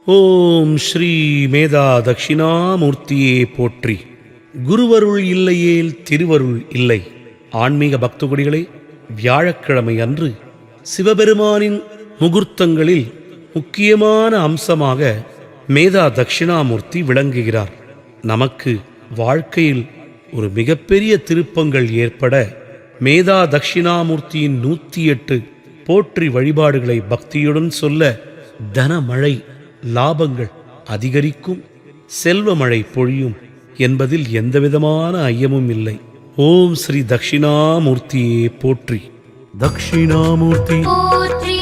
ஓம் ஸ்ரீ மேதா தட்சிணாமூர்த்தியே போற்றி. குருவருள் இல்லையேல் திருவருள் இல்லை. ஆன்மீக பக்தகுடிகளே, வியாழக்கிழமை அன்று சிவபெருமானின் முகூர்த்தங்களில் முக்கியமான அம்சமாக மேதா தட்சிணாமூர்த்தி விளங்குகிறார். நமக்கு வாழ்க்கையில் ஒரு மிகப்பெரிய திருப்பங்கள் ஏற்பட மேதா தட்சிணாமூர்த்தியின் 108 போற்றி வழிபாடுகளை பக்தியுடன் சொல்ல தனமழை லாபங்கள் அதிகரிக்கும், செல்வமழை பொழியும் என்பதில் எந்தவிதமான ஐயமும் இல்லை. ஓம் ஸ்ரீ தட்சிணாமூர்த்தியே போற்றி. தட்சிணாமூர்த்தி போற்றி,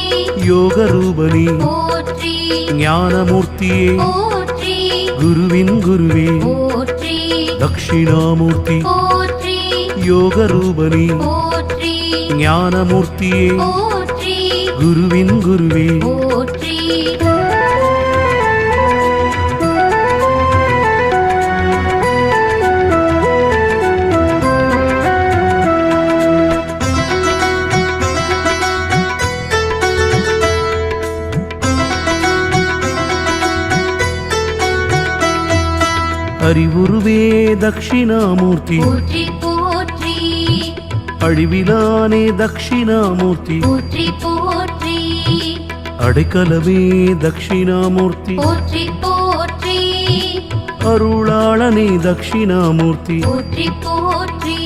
யோக ரூபணி போற்றி, ஞானமூர்த்தியே போற்றி, குருவின் குருவே. போற்றி, தட்சிணாமூர்த்தி போற்றி, யோக ரூபணி போற்றி, ஞானமூர்த்தியே போற்றி, குருவின் குருவே. போற்றி. அறிவுருவே தட்சிணாமூர்த்தி, போற்றி, போற்றி, அழிவிலானே தட்சிணாமூர்த்தி, போற்றி, போற்றி, அடைக்கலமே தட்சிணாமூர்த்தி, போற்றி, போற்றி, அருளாளனே தட்சிணாமூர்த்தி, போற்றி, போற்றி,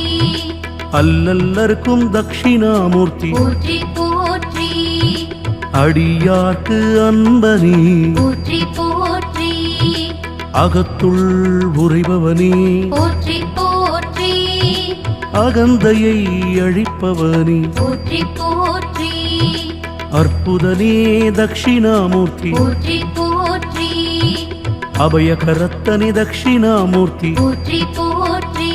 அல்லல்லருக்கும் தட்சிணாமூர்த்தி, போற்றி, போற்றி, அடியார்க்கு அன்பனே, போற்றி, போற்றி, அகத்துள் உறைபவனே, போற்றி, போற்றி, அகந்தையை அழிப்பவனே, போற்றி, போற்றி, அற்புதனே தட்சிணாமூர்த்தி, போற்றி, போற்றி, அபயகரத்தனே தட்சிணாமூர்த்தி, போற்றி, போற்றி,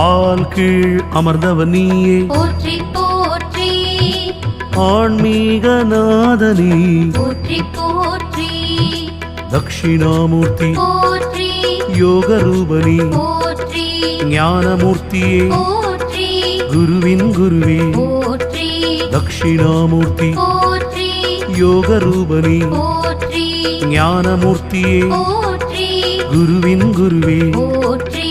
ஆள் கீழ் அமர்ந்தவனியே, போற்றி, போற்றி, ஆன்மீக நாதனே போற்றி, போற்றி, தட்சிணாமூர்த்தி, போற்றி, யோக ரூபணி போற்றி, ஞானமூர்த்தியே போற்றி, குருவின் குருவே. போற்றி, தட்சிணாமூர்த்தி போற்றி, யோக ரூபணி போற்றி, ஞானமூர்த்தியே போற்றி, குருவின் குருவே. போற்றி.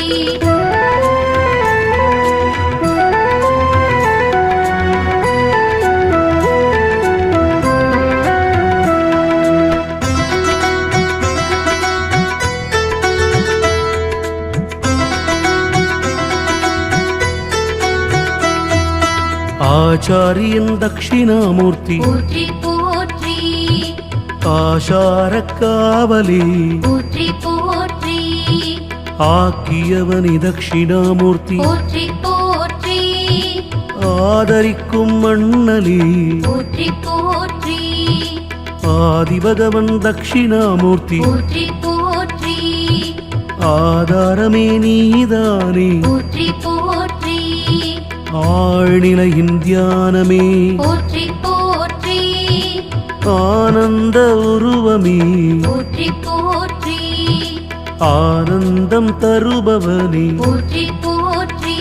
ஆச்சாரியன் தட்சிணாமூர்த்தி, போற்றி, போற்றி, ஆசார காவலே போற்றி, போற்றி, ஆக்கியவனி தட்சிணாமூர்த்தி, போற்றி, போற்றி, ஆதரிக்கும் மண்ணலே போற்றி, போற்றி, ஆதிபகவன் தட்சிணாமூர்த்தி, போற்றி, போற்றி, ஆதாரமே நீதானே போற்றி, போற்றி, ஆழ்நிலையின் தியானமே போற்றி, போற்றி, ஆனந்த உருவமே போற்றி, போற்றி, ஆனந்தம் தருபவனே போற்றி, போற்றி,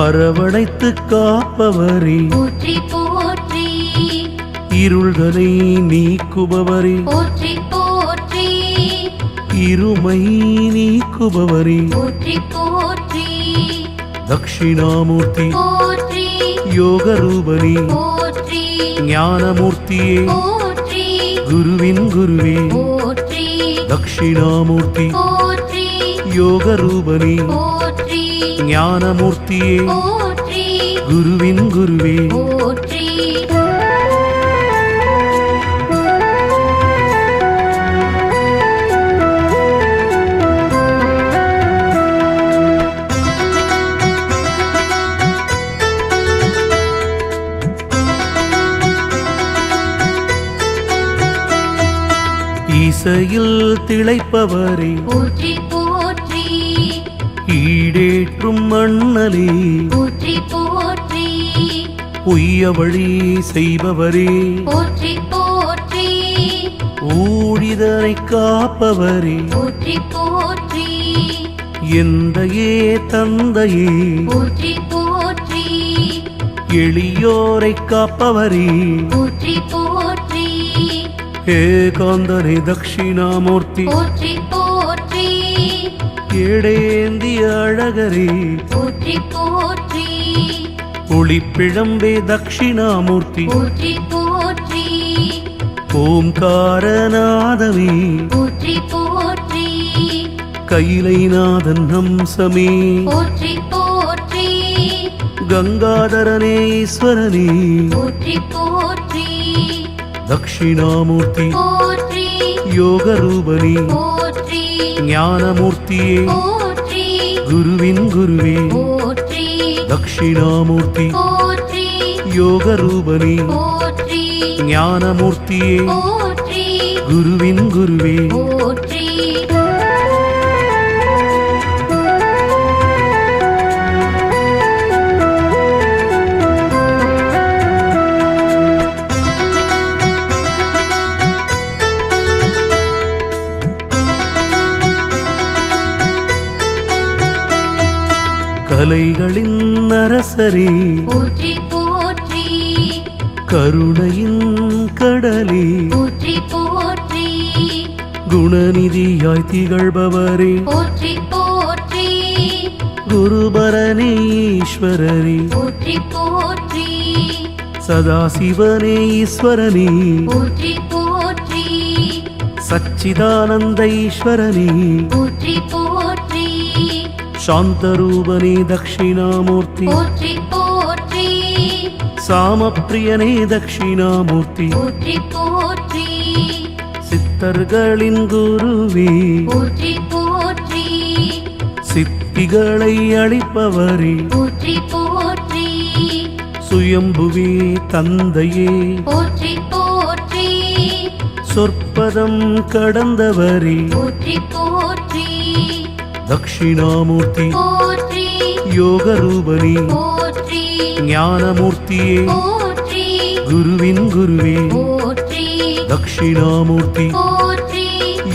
அரவணைத்து காப்பவரே போற்றி, போற்றி, இருள்களை நீக்குபவரே போற்றி, போற்றி, இருமை நீக்குபவரே போற்றி, போற்றி, தட்சிணாமூர்த்தி, போற்றி, யோக ரூபணி போற்றி, ஞானமூர்த்தியே போற்றி, குருவின் குருவே. போற்றி, தட்சிணாமூர்த்தி, போற்றி, யோக ரூபணி போற்றி, ஞானமூர்த்தியே போற்றி, குருவின் குருவே. போற்றி. இசையில் திளைப்பவரே போற்றி, போற்றி, ஈடேற்றும் மண்ணலே போற்றி, போற்றி, பொய்ய வழி செய்பவரே போற்றி, போற்றி, ஊழிதனை காப்பவரே போற்றி, போற்றி, எந்தையே தந்தையே போற்றி, போற்றி, எளியோரை காப்பவரே போற்றி, போற்றி, ஏகாந்தனே தட்சிணாமூர்த்தி போற்றி போற்றி ஏடேந்திய அழகரே போற்றி போற்றி ஒளிப்பிழம்பே தட்சிணாமூர்த்தி போற்றி போற்றி ஓம்காரநாதமே போற்றி போற்றி கைலைநாதன் ஹம்சமே போற்றி போற்றி கங்காதரனே ஈஸ்வரனே போற்றி போற்றி தட்சிணாமூர்த்தி போற்றி யோகரூபனே போற்றி ஞானமூர்த்தியே போற்றி குருவின் குருவே போற்றி தட்சிணாமூர்த்தி போற்றி யோகரூபனே போற்றி ஞானமூர்த்தியே போற்றி குருவின் குருவே போற்றி கலைகளின் அரசரே போற்றி போற்றி கருணையின் கடலே போற்றி போற்றி குணநிதியாய் திகழ்பவரே போற்றி போற்றி குருபரனே ஈஸ்வரரே போற்றி போற்றி சதாசிவனே ஈஸ்வரனே போற்றி போற்றி சச்சிதானந்த ஈஸ்வரனே போற்றி போற்றி சாந்தரூபனே தட்சிணாமூர்த்தி போற்றி போற்றி சாமப்பிரியனே தட்சிணாமூர்த்தி போற்றி போற்றி சித்தர்களின் குருவே போற்றி போற்றி சித்திகளை அளிப்பவரே போற்றி போற்றி சுயம்புவே தந்தையே போற்றி போற்றி சொற்பதம் கடந்தவரே போற்றி போற்றி தட்சிணாமூர்த்தி போற்றி யோகரூபனே போற்றி ஞானமூர்த்தியே போற்றி குருவின் குருவே போற்றி தட்சிணாமூர்த்தி போற்றி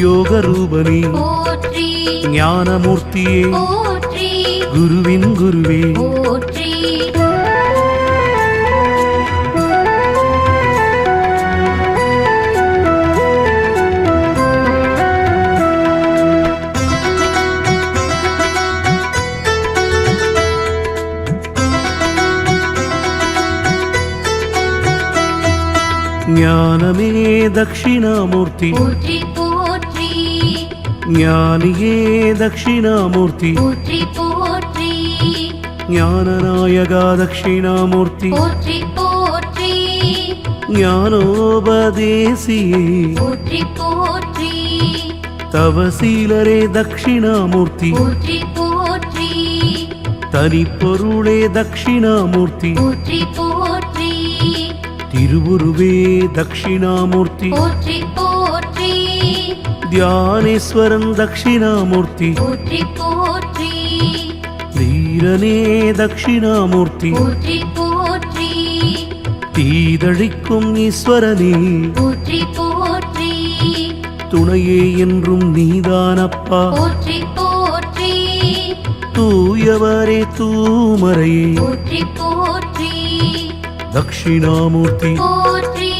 யோகரூபனே போற்றி ஞானமூர்த்தியே போற்றி குருவின் குருவே போற்றி ஞானமே தட்சிணாமூர்த்தி போற்றி போற்றி ஞானியே தட்சிணாமூர்த்தி போற்றி போற்றி ஞானநாயகா தட்சிணாமூர்த்தி போற்றி போற்றி ஞானோபதேசியே போற்றி போற்றி தவசீலரே தட்சிணாமூர்த்தி போற்றி போற்றி தனிப்பொருளே தட்சிணாமூர்த்தி போற்றி போற்றி திருவுருவே தட்சிணாமூர்த்தி போற்றி போற்றி தியானேஸ்வரன் தட்சிணாமூர்த்தி போற்றி போற்றி தீரனே தட்சிணாமூர்த்தி போற்றி போற்றி தீதழிக்கும் ஈஸ்வரனே போற்றி போற்றி துணையே என்றும் நீதானப்பா போற்றி போற்றி தூயவரே தூமரையே போற்றி போற்றி தட்சிணாமூர்த்தி போற்றி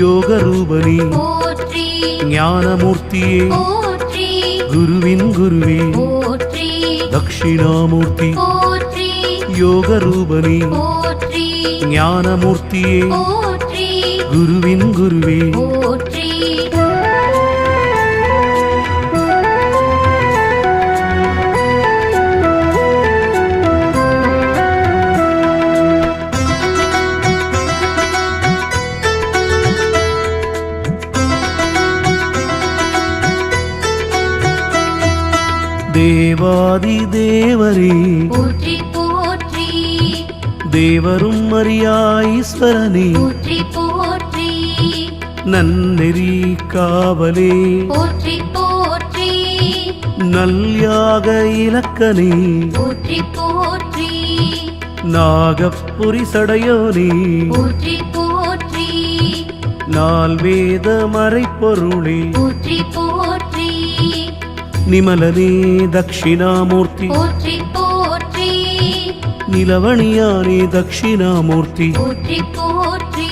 யோகரூபனே போற்றி ஞானமூர்த்தியே போற்றி குருவின் குருவே போற்றி தட்சிணாமூர்த்தி போற்றி யோகரூபனே போற்றி ஞானமூர்த்தியே போற்றி குருவின் குருவே போற்றி தேவாதி தேவரே போற்றி போற்றி தேவரும் அறியா ஈஸ்வரனே போற்றி போற்றி நன்னெறி காவலே போற்றி போற்றி நல்யாக இலக்கனே போற்றி போற்றி நாகப்புரி சடையோனே போற்றி போற்றி நால் வேத மறைப்பொருளே போற்றி போற்றி நிமலனே தட்சிணாமூர்த்தி போற்றி போற்றி நிலவணியானே தட்சிணாமூர்த்தி போற்றி போற்றி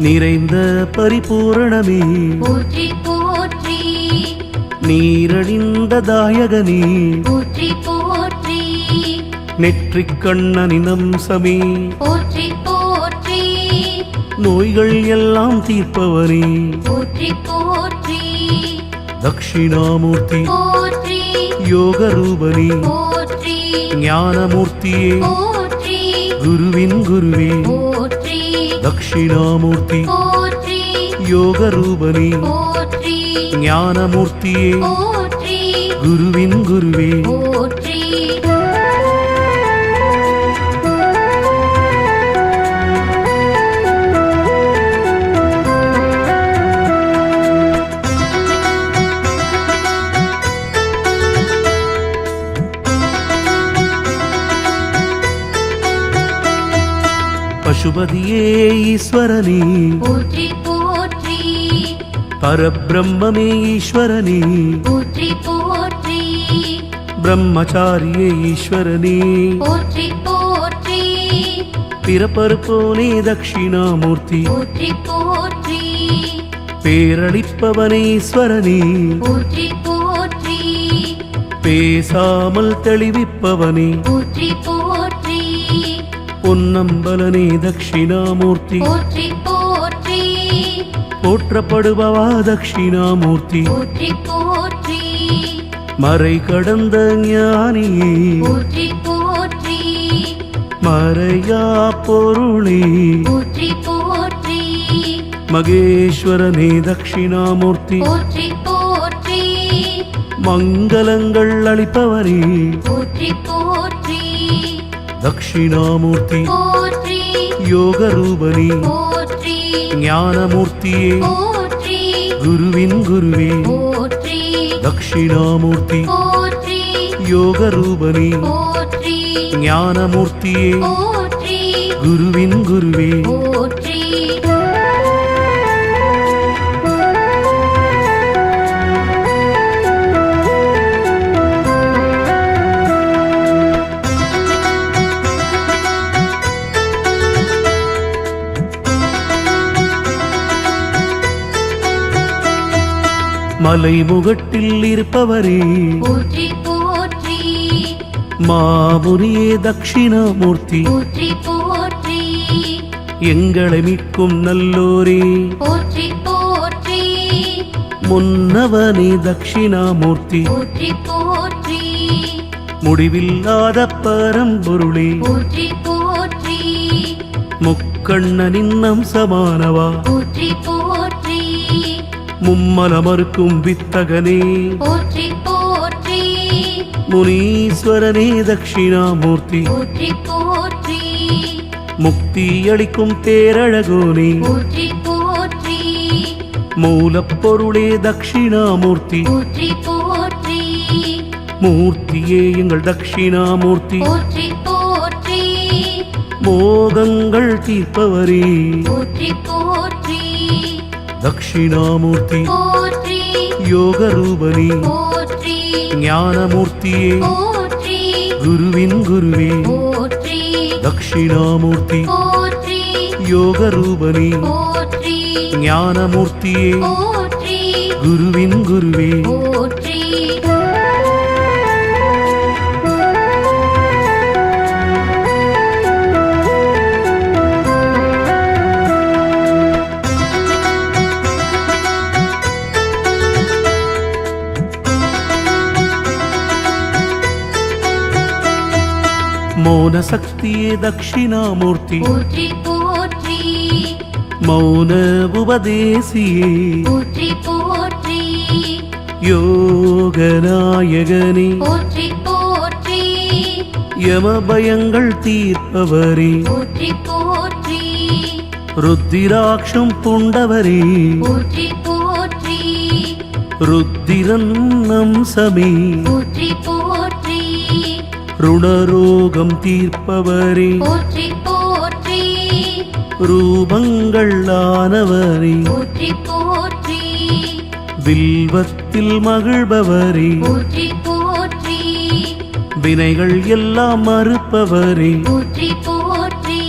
நிறைந்த பரிபூரணமே போற்றி போற்றி நீரழிந்த தாயகனே போற்றி போற்றி நெற்றிக் கண்ணனின் அம்சமே போற்றி போற்றி நோய்கள் எல்லாம் தீர்ப்பவனே போற்றி போற்றி தட்சிணாமூர்த்தி போற்றி யோக ரூபனே போற்றி ஞானமூர்த்தியே போற்றி குருவின் குருவே போற்றி தட்சிணாமூர்த்தி போற்றி யோக ரூபனே போற்றி ஞானமூர்த்தியே போற்றி குருவின் குருவே போற்றி பசுபதியே ஈஸ்வரனே போற்றி போற்றி பரபிரம்மே ஈஸ்வரனே போற்றி போற்றி பிரம்மச்சாரியே ஈஸ்வரனே போற்றி போற்றி பிறப்பறுப்போனே தட்சிணாமூர்த்தி போற்றி போற்றி பேரளிப்பவனே ஈஸ்வரனே போற்றி போற்றி பேசாமல் தெளிவிப்பவனே போற்றி போற்றி பொன்னம்பலனே தட்சிணாமூர்த்தி போற்றி போற்றி போற்றப்படுபவா தட்சிணாமூர்த்தி போற்றி போற்றி மறை கடந்த ஞானியே போற்றி போற்றி மறையா பொருளே போற்றி போற்றி மகேஸ்வரனே தட்சிணாமூர்த்தி போற்றி போற்றி மங்களங்கள் அளிப்பவரே போற்றி போற்றி தட்சிணாமூர்த்தி போற்றி யோக ரூபனே போற்றி ஞானமூர்த்தியே போற்றி குருவின் குருவே போற்றி தட்சிணாமூர்த்தி போற்றி யோக ரூபனே போற்றி ஞானமூர்த்தியே போற்றி குருவின் குருவே போற்றி மலைமுகட்டில் இருப்பவரே போற்றி போற்றி மாமுனியே தட்சிணாமூர்த்தி போற்றி போற்றி எங்களை மீட்கும் நல்லோரே போற்றி போற்றி முன்னவனே தட்சிணாமூர்த்தி போற்றி போற்றி முடிவில்லாத பரம்பொருளே போற்றி போற்றி முக்கண்ணனின் அம்சமானவா போற்றி போற்றி மும்மலமறுக்கும் வித்தகனே போற்றி போற்றி முனீஸ்வரனே தட்சிணாமூர்த்தி போற்றி போற்றி முக்தி அளிக்கும் பேரழகோனே போற்றி போற்றி மூலப்பொருளே தட்சிணாமூர்த்தி போற்றி போற்றி மூர்த்தியே எங்கள் தட்சிணாமூர்த்தி போற்றி போற்றி மோகங்கள் தீர்ப்பவரே போற்றி போற்றி தட்சிணாமூர்த்தி போற்றி யோக ரூபனே போற்றி ஞானமூர்த்தியே போற்றி குருவின் குருவே போற்றி தட்சிணாமூர்த்தி போற்றி யோக ரூபனே போற்றி ஞானமூர்த்தியே போற்றி குருவின் குருவே போற்றி மௌன சக்தியே தட்சிணாமூர்த்தி போற்றி போற்றி மௌன உபதேசியே போற்றி போற்றி யோகநாயகனே போற்றி போற்றி யம பயங்கள் தீர்ப்பவரே போற்றி போற்றி ருத்திராட்சம் பூண்டவரே போற்றி போற்றி ருத்திரன் அம்சமே போற்றி போற்றி ருணரோகம் தீர்ப்பவரே போற்றி போற்றி ரூபங்கள் ஆனவரே போற்றி போற்றி வில்வத்தில் மகிழ்பவரே போற்றி போற்றி வினைகள் எல்லாம் மறுப்பவரே போற்றி போற்றி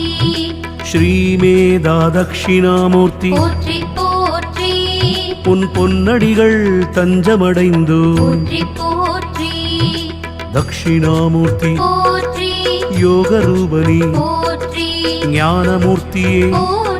ஸ்ரீமேதா தட்சிணாமூர்த்தி போற்றி போற்றி உன் பொன்னடிகள் தஞ்சமடைந்தோ போற்றி போற்றி தட்சிணாமூர்த்தி போற்றி யோகரூபணி போற்றி ஞானமூர்த்தியே போற்றி